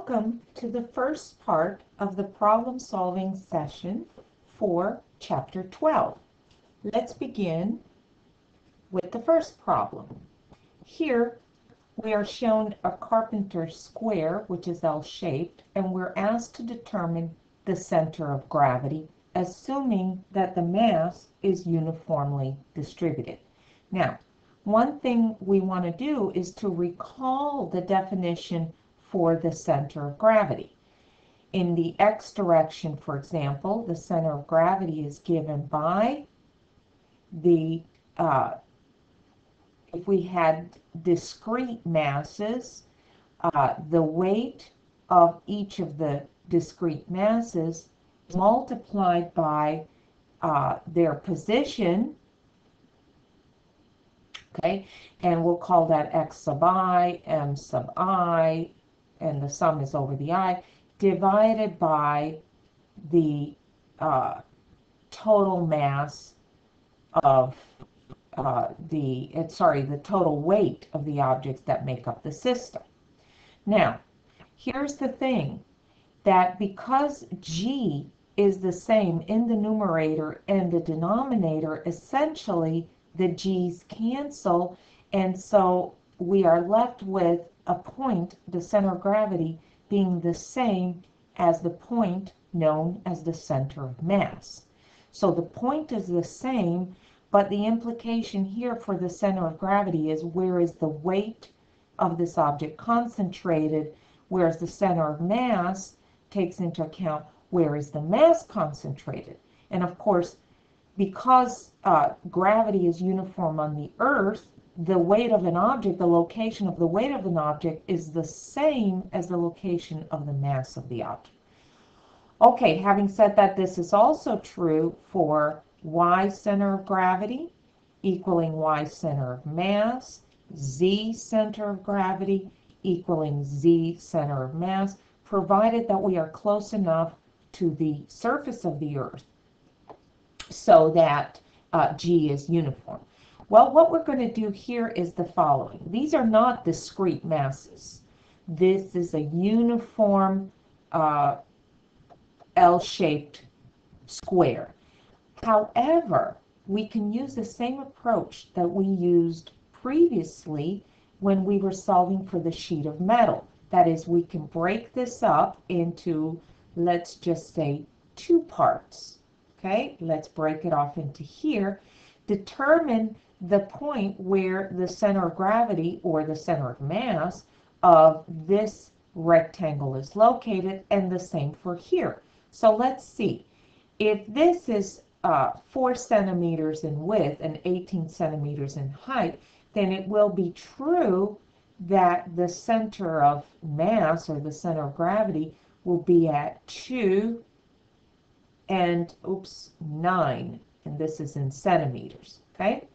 Welcome to the first part of the problem-solving session for Chapter 12. Let's begin with the first problem. Here we are shown a carpenter's square, which is L-shaped, and we're asked to determine the center of gravity, assuming that the mass is uniformly distributed. Now, one thing we want to do is to recall the definition for the center of gravity. In the x direction, for example, the center of gravity is given by the, if we had discrete masses, the weight of each of the discrete masses multiplied by their position, okay, and we'll call that x sub I, m sub I, and the sum is over the I, divided by the total mass of the total weight of the objects that make up the system. Now, here's the thing, that because G is the same in the numerator and the denominator, essentially the G's cancel, and so we are left with a point, the center of gravity, being the same as the point known as the center of mass. So the point is the same, but the implication here for the center of gravity is where is the weight of this object concentrated, whereas the center of mass takes into account where is the mass concentrated. And of course, because gravity is uniform on the Earth, the weight of an object, the location of the weight of an object is the same as the location of the mass of the object. Okay, having said that, this is also true for y center of gravity equaling y center of mass, z center of gravity equaling z center of mass, provided that we are close enough to the surface of the Earth so that G is uniform. Well, what we're going to do here is the following. These are not discrete masses. This is a uniform L-shaped square. However, we can use the same approach that we used previously when we were solving for the sheet of metal. That is, we can break this up into, let's just say, two parts. Okay, let's break it off into here. Determine the point where the center of gravity or the center of mass of this rectangle is located, and the same for here. So let's see. If this is 4 centimeters in width and 18 centimeters in height, then it will be true that the center of mass or the center of gravity will be at 2 and 9, and this is in centimeters. Okay,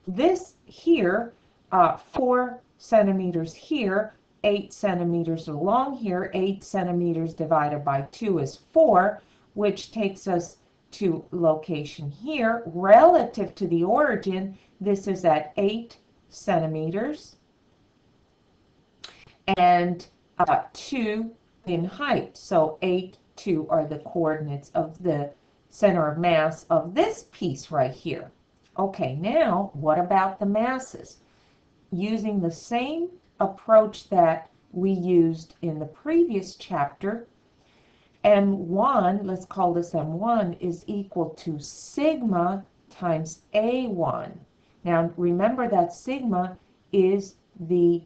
this here, 4 centimeters here, 8 centimeters along here, 8 centimeters divided by 2 is 4, which takes us to location here. Relative to the origin, this is at 8 centimeters and 2 in height. So 8, 2 are the coordinates of the center of mass of this piece right here. Okay, now what about the masses? Using the same approach that we used in the previous chapter, M1, let's call this M1, is equal to sigma times A1. Now remember that sigma is the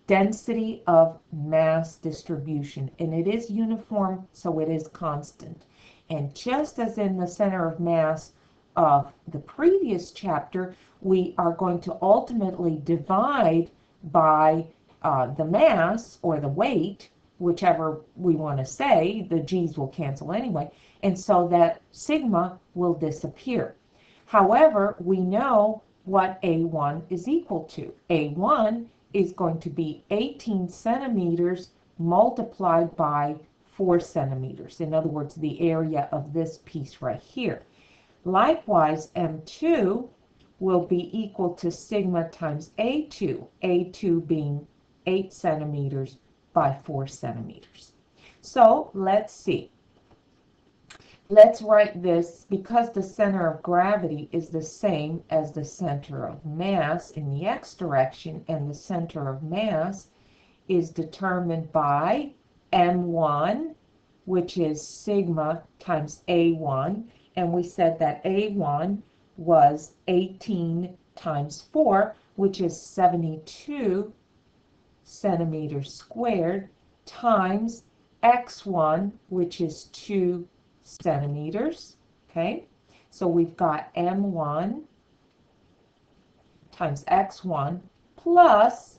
density of mass distribution, and it is uniform, so it is constant. And just as in the center of mass of the previous chapter, we are going to ultimately divide by the mass or the weight, whichever we want to say. The G's will cancel anyway, and so that sigma will disappear. However, we know what A1 is equal to. A1 is going to be 18 centimeters multiplied by 4 centimeters. In other words, the area of this piece right here. Likewise, M2 will be equal to sigma times A2, A2 being 8 centimeters by 4 centimeters. So let's see. Let's write this, because the center of gravity is the same as the center of mass in the x direction, and the center of mass is determined by m1, which is sigma times a1, and we said that a1 was 18 times 4, which is 72 centimeters squared, times x1, which is 2 centimeters. Okay, so we've got m1 times x1 plus,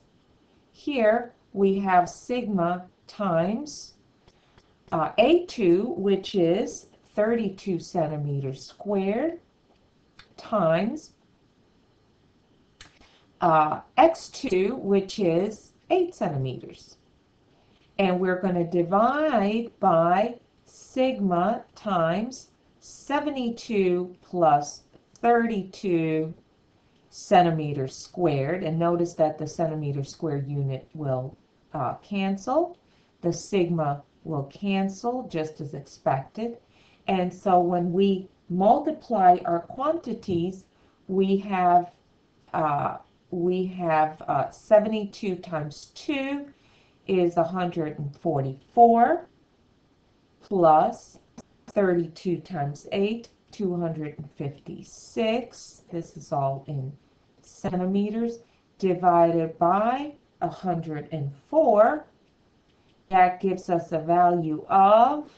here we have sigma times a2, which is 32 centimeters squared, times x2, which is 8 centimeters. And we're going to divide by sigma times 72 plus 32 centimeters squared. And notice that the centimeter squared unit will cancel. The sigma will cancel just as expected. And so when we multiply our quantities, we have 72 times 2 is 144, plus 32 times 8, 256. This is all in centimeters, divided by 104. That gives us a value of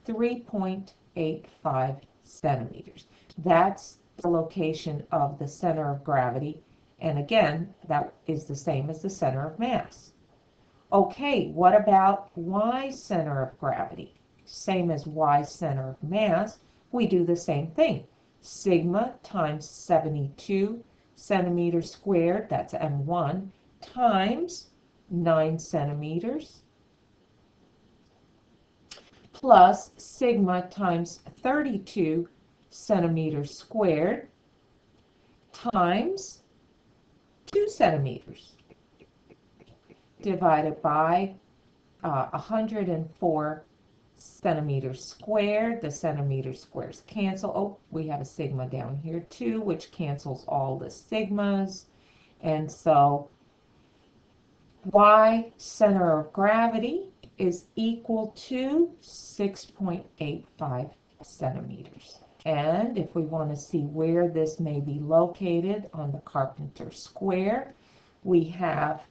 3.85 centimeters. That's the location of the center of gravity. And again, that is the same as the center of mass. Okay, what about y center of gravity? Same as y center of mass, we do the same thing. Sigma times 72 centimeters squared, that's m1, times 9 centimeters, plus sigma times 32 centimeters squared, times 2 centimeters, divided by 104 centimeters squared. The centimeter squares cancel. Oh, we have a sigma down here too, which cancels all the sigmas. And so y center of gravity is equal to 6.85 centimeters. And if we want to see where this may be located on the Carpenter square, we have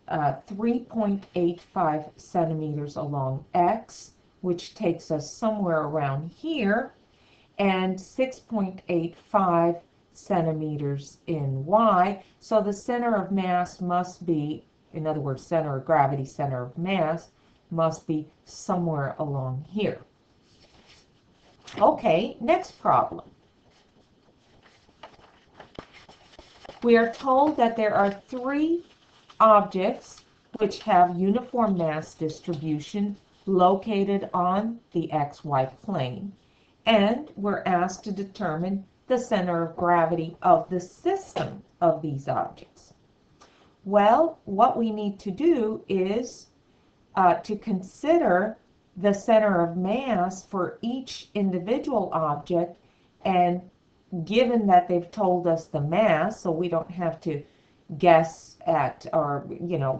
3.85 centimeters along x, which takes us somewhere around here, and 6.85 centimeters in y. So the center of mass must be, in other words, center of gravity, center of mass, must be somewhere along here. Okay, next problem. We are told that there are 3 objects which have uniform mass distribution located on the xy plane, and we're asked to determine the center of gravity of the system of these objects. Well, what we need to do is to consider the center of mass for each individual object, and given that they've told us the mass, so we don't have to guess at, or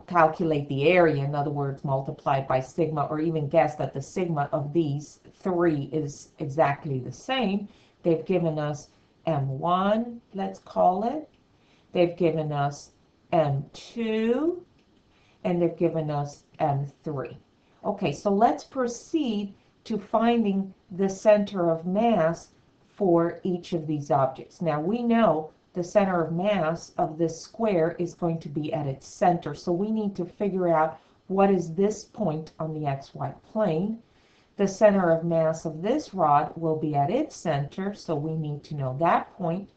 calculate the area, in other words, multiplied by sigma, or even guess that the sigma of these 3 is exactly the same. They've given us m1, let's call it. They've given us m2, and they've given us m3. Okay, so let's proceed to finding the center of mass for each of these objects. Now we know the center of mass of this square is going to be at its center, so we need to figure out what is this point on the xy plane. The center of mass of this rod will be at its center, so we need to know that point.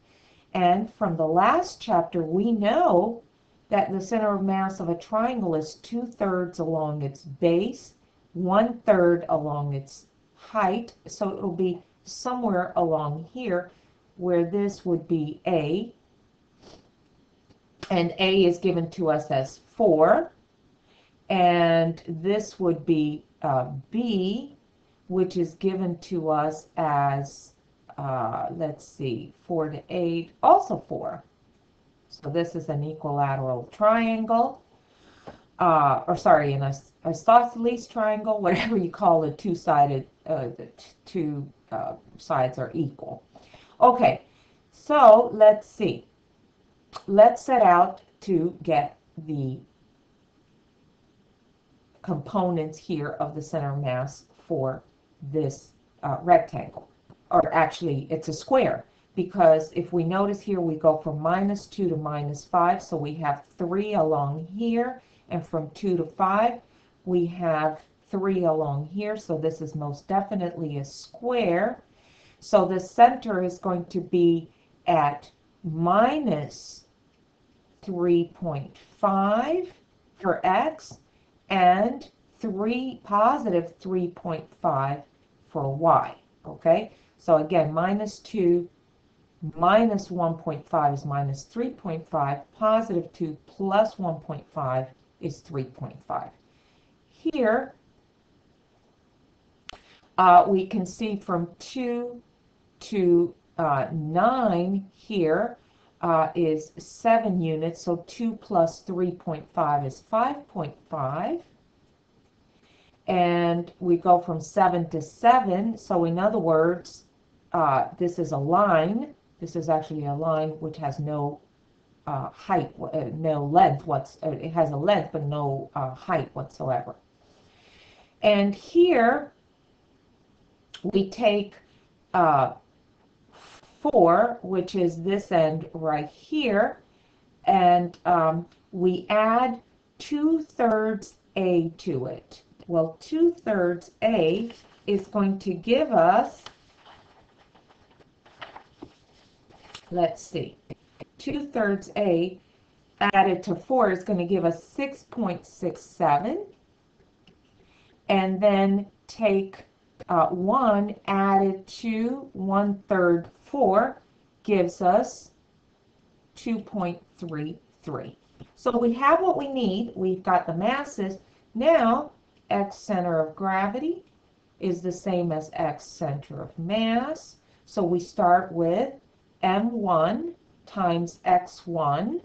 And from the last chapter, we know that the center of mass of a triangle is 2/3 along its base, 1/3 along its height, so it will be somewhere along here, where this would be A, and A is given to us as 4, and and this would be B, which is given to us as, let's see, 4 to 8, also 4. So this is an equilateral triangle, or sorry, an isosceles triangle, whatever you call a two-sided, the two sides are equal. Okay, so let's see. Let's set out to get the components here of the center of mass for this rectangle. Or actually, it's a square, because if we notice here, we go from -2 to -5, so we have 3 along here, and from 2 to 5, we have 3 along here, so this is most definitely a square. So the center is going to be at -3.5 for x, and positive 3.5 for y. Okay, so again, -2 minus 1.5 is -3.5, positive 2 plus 1.5 is 3.5. Here, we can see from 2 to 9 here is 7 units, so 2 plus 3.5 is 5.5. And we go from 7 to 7, so in other words, this is a line. This is actually a line which has no height, no length. It has a length, but no height whatsoever. And here, we take 4, which is this end right here, and we add 2/3 A to it. Well, 2/3 A is going to give us, let's see, 2/3 A added to 4 is going to give us 6.67, and then take 1 added to 1/3 4 gives us 2.33. So we have what we need. We've got the masses. Now, x center of gravity is the same as x center of mass. So we start with m1 times x1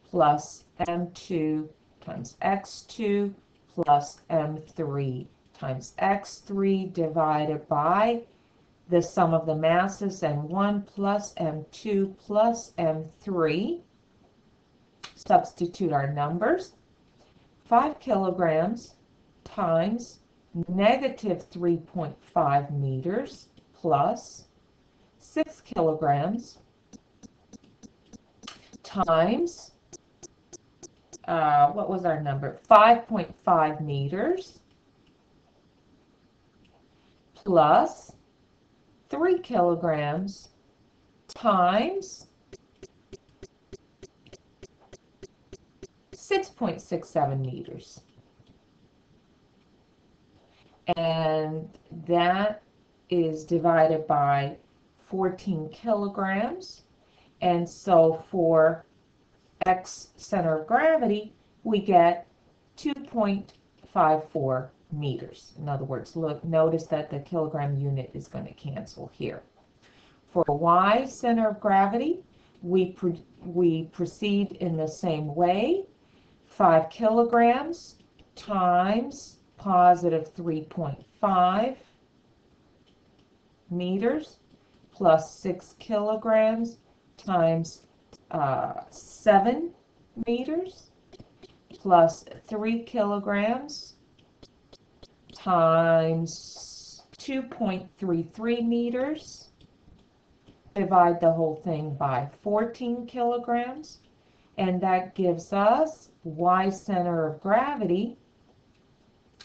plus m2 times x2 plus m3 times x3 divided by the sum of the masses, m1 plus m2 plus m3. Substitute our numbers. 5 kilograms times negative 3.5 meters plus 6 kilograms times, what was our number? 5.5 meters plus 3 kilograms times 6.67 meters. And that is divided by 14 kilograms. And so for x center of gravity, we get 2.54 meters. In other words, look, notice that the kilogram unit is going to cancel here. For y center of gravity, we proceed in the same way. 5 kilograms times positive 3.5 meters plus 6 kilograms times 7 meters plus 3 kilograms times 2.33 meters. Divide the whole thing by 14 kilograms, and that gives us y center of gravity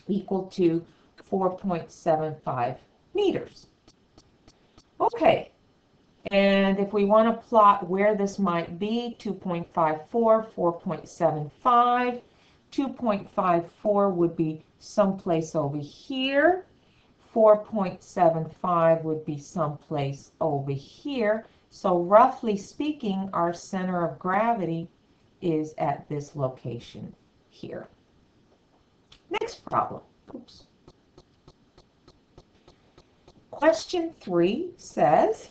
equal to 4.75 meters. Okay, and if we want to plot where this might be, 2.54, 4.75, 2.54 would be someplace over here. 4.75 would be someplace over here. So roughly speaking, our center of gravity is at this location here. Next problem. Oops. Question 3 says,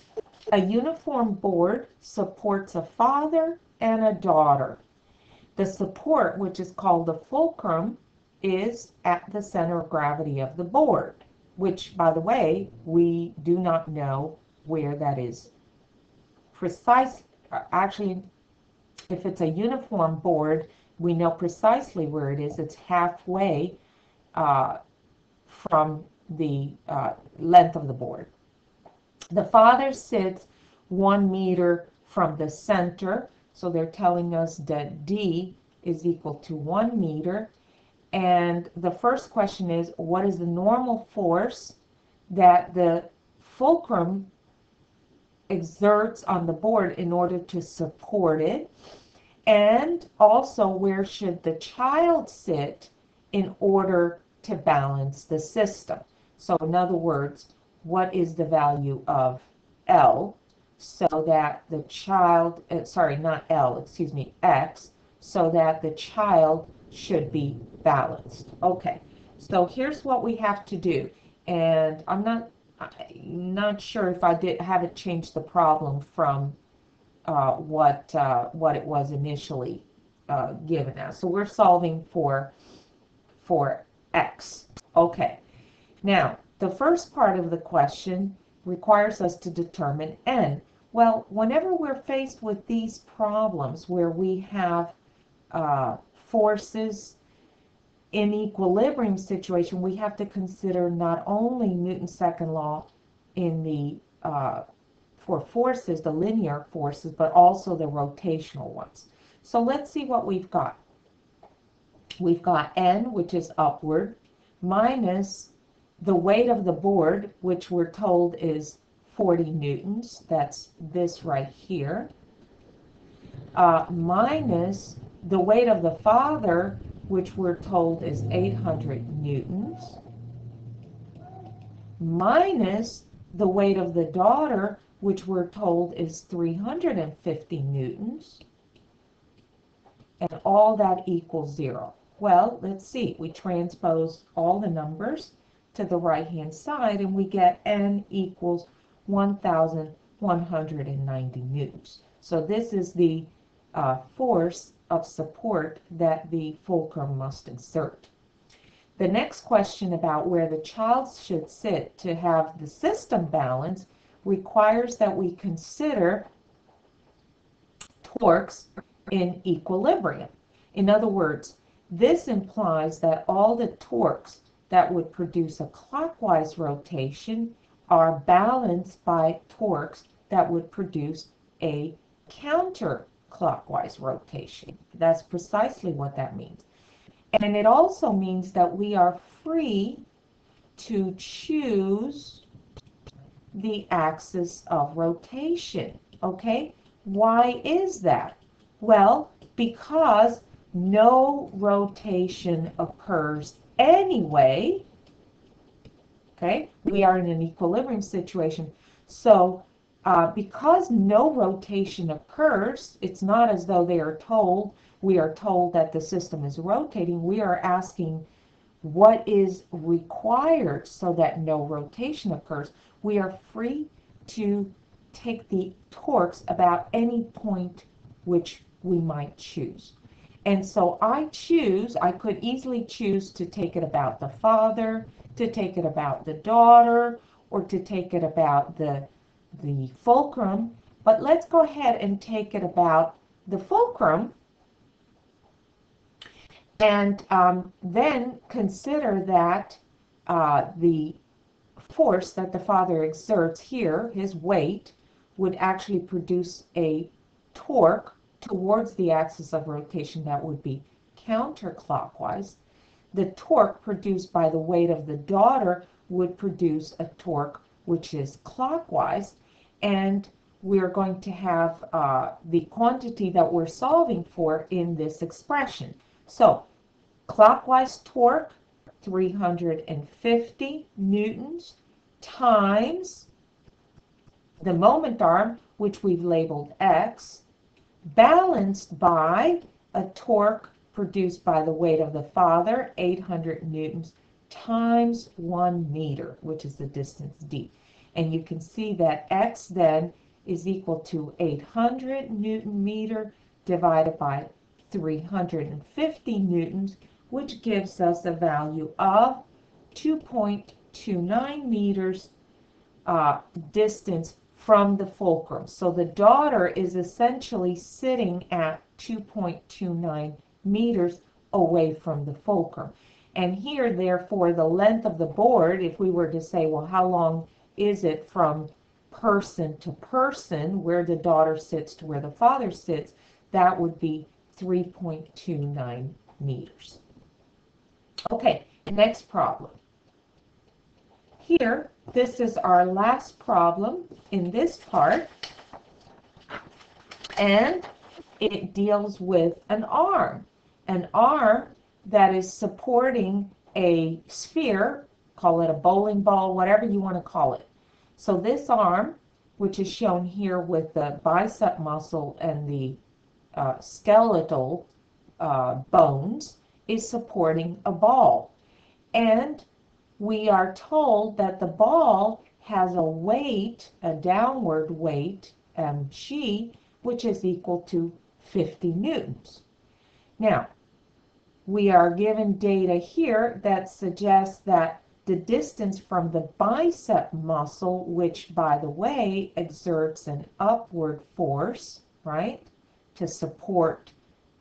a uniform board supports a father and a daughter. The support, which is called the fulcrum, is at the center of gravity of the board, which, by the way, we do not know where that is precise. Actually, if it's a uniform board, we know precisely where it is. It's halfway from the length of the board. The father sits 1 meter from the center, so they're telling us that D is equal to 1 meter. And the first question is, what is the normal force that the fulcrum exerts on the board in order to support it? And also, where should the child sit in order to balance the system? So in other words, what is the value of L so that the child, sorry, not L, excuse me, X, so that the child should be balanced. Okay, so here's what we have to do. And I'm not sure if I haven't changed the problem from what it was initially given as. So we're solving for X. Okay. Now, the first part of the question requires us to determine N. Well, whenever we're faced with these problems where we have forces in equilibrium situation, we have to consider not only Newton's second law in the for forces, the linear forces, but also the rotational ones. So let's see what we've got. We've got N, which is upward, minus the weight of the board, which we're told is 40 newtons. That's this right here. Minus the weight of the father, which we're told is 800 newtons. Minus the weight of the daughter, which we're told is 350 newtons. And all that equals 0. Well, let's see. We transpose all the numbers to the right-hand side, and we get N equals 1,190 newtons. So this is the force of support that the fulcrum must exert. The next question about where the child should sit to have the system balance requires that we consider torques in equilibrium. In other words, this implies that all the torques that would produce a clockwise rotation are balanced by torques that would produce a counterclockwise rotation. That's precisely what that means. And it also means that we are free to choose the axis of rotation. Okay? Why is that? Well, because no rotation occurs anyway. Okay? We are in an equilibrium situation. So because no rotation occurs, it's not as though we are told that the system is rotating. We are asking what is required so that no rotation occurs. We are free to take the torques about any point which we might choose. And so I could easily choose to take it about the father, to take it about the daughter, or to take it about the fulcrum. But let's go ahead and take it about the fulcrum, and then consider that the force that the father exerts here, his weight, would actually produce a torque towards the axis of rotation that would be counterclockwise. The torque produced by the weight of the daughter would produce a torque which is clockwise, and we're going to have the quantity that we're solving for in this expression. So clockwise torque, 350 newtons, times the moment arm, which we've labeled X, balanced by a torque produced by the weight of the father, 800 newtons, times 1 meter, which is the distance d. And you can see that x then is equal to 800 newton meter divided by 350 newtons, which gives us a value of 2.29 meters distance from the fulcrum. So the daughter is essentially sitting at 2.29 meters away from the fulcrum. And here, therefore, the length of the board, if we were to say, well, how long is it from person to person, where the daughter sits to where the father sits, that would be 3.29 meters. Okay, next problem. Here, this is our last problem in this part, and it deals with an arm that is supporting a sphere, call it a bowling ball, whatever you want to call it. So this arm, which is shown here with the bicep muscle and the skeletal bones, is supporting a ball. And we are told that the ball has a weight, a downward weight, mg, which is equal to 50 newtons. Now, we are given data here that suggests that the distance from the bicep muscle, which, by the way, exerts an upward force, right, to support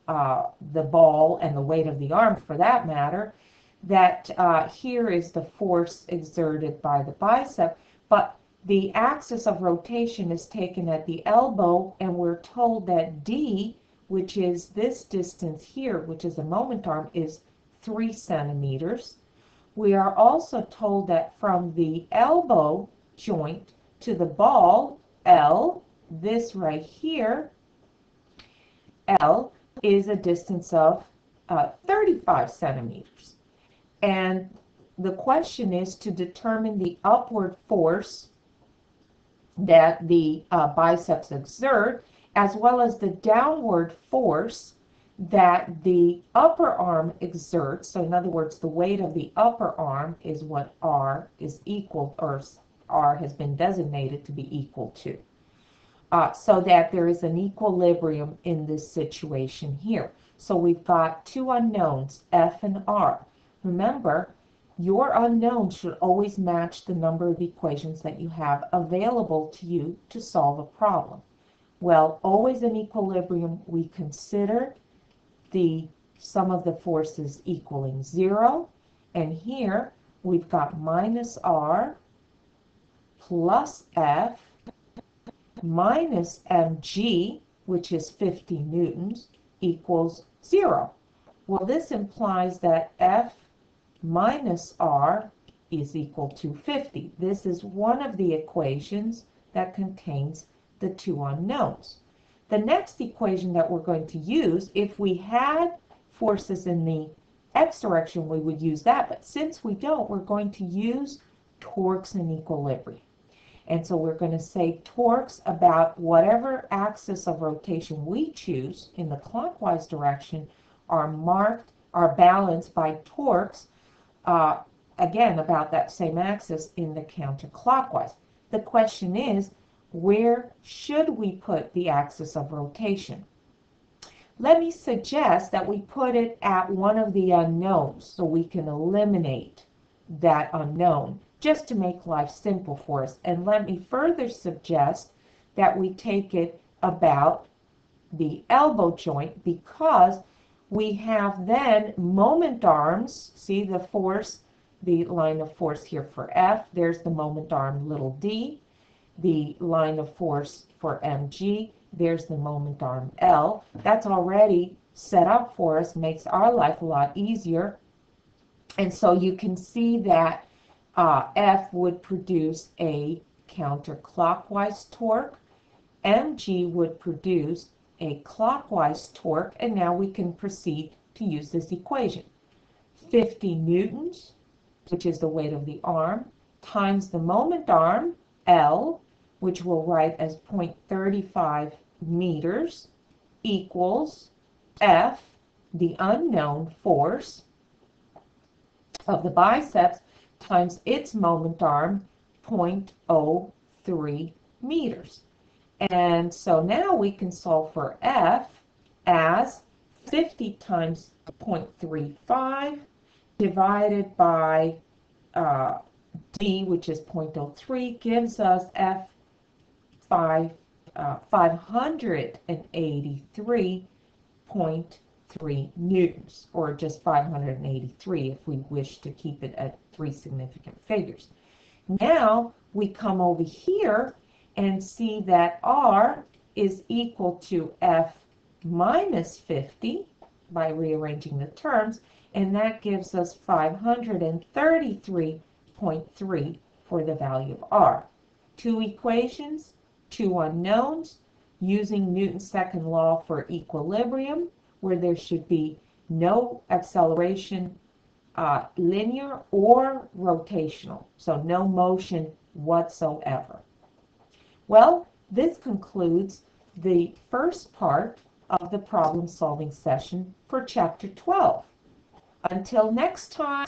the ball and the weight of the arm for that matter, that here is the force exerted by the bicep, but the axis of rotation is taken at the elbow, and we're told that D, which is this distance here, which is a moment arm, is 3 centimeters. We are also told that from the elbow joint to the ball, L, this right here, L, is a distance of 35 centimeters. And the question is to determine the upward force that the biceps exert, as well as the downward force that the upper arm exerts. So in other words, the weight of the upper arm is what R is equal, or R has been designated to be equal to. So that there is an equilibrium in this situation here. So we've got two unknowns, F and R. Remember, your unknown should always match the number of equations that you have available to you to solve a problem. Well, always in equilibrium, we consider the sum of the forces equaling 0. And here we've got minus R plus F minus mg, which is 50 newtons, equals 0. Well, this implies that F minus R is equal to 50. This is one of the equations that contains the two unknowns. The next equation that we're going to use, if we had forces in the x direction, we would use that. But since we don't, we're going to use torques in equilibrium. And so we're going to say torques about whatever axis of rotation we choose in the clockwise direction are balanced by torques, again, about that same axis in the counterclockwise. The question is, where should we put the axis of rotation? Let me suggest that we put it at one of the unknowns so we can eliminate that unknown, just to make life simple for us. And let me further suggest that we take it about the elbow joint, because we have then moment arms. See the force, the line of force here for F. There's the moment arm little d. The line of force for mg. There's the moment arm L. That's already set up for us, makes our life a lot easier. And so you can see that F would produce a counterclockwise torque. Mg would produce a clockwise torque. And now we can proceed to use this equation. 50 newtons, which is the weight of the arm, times the moment arm, L, which we'll write as 0.35 meters, equals F the unknown force of the biceps times its moment arm, 0.03 meters. And so now we can solve for F as 50 times 0.35 divided by D, which is 0.03, gives us F 583.3 newtons, or just 583 if we wish to keep it at 3 significant figures. Now we come over here and see that R is equal to F minus 50 by rearranging the terms, and that gives us 533.3 for the value of R. Two equations, two unknowns, using Newton's second law for equilibrium, where there should be no acceleration, linear or rotational, so no motion whatsoever. Well, this concludes the first part of the problem-solving session for Chapter 12. Until next time.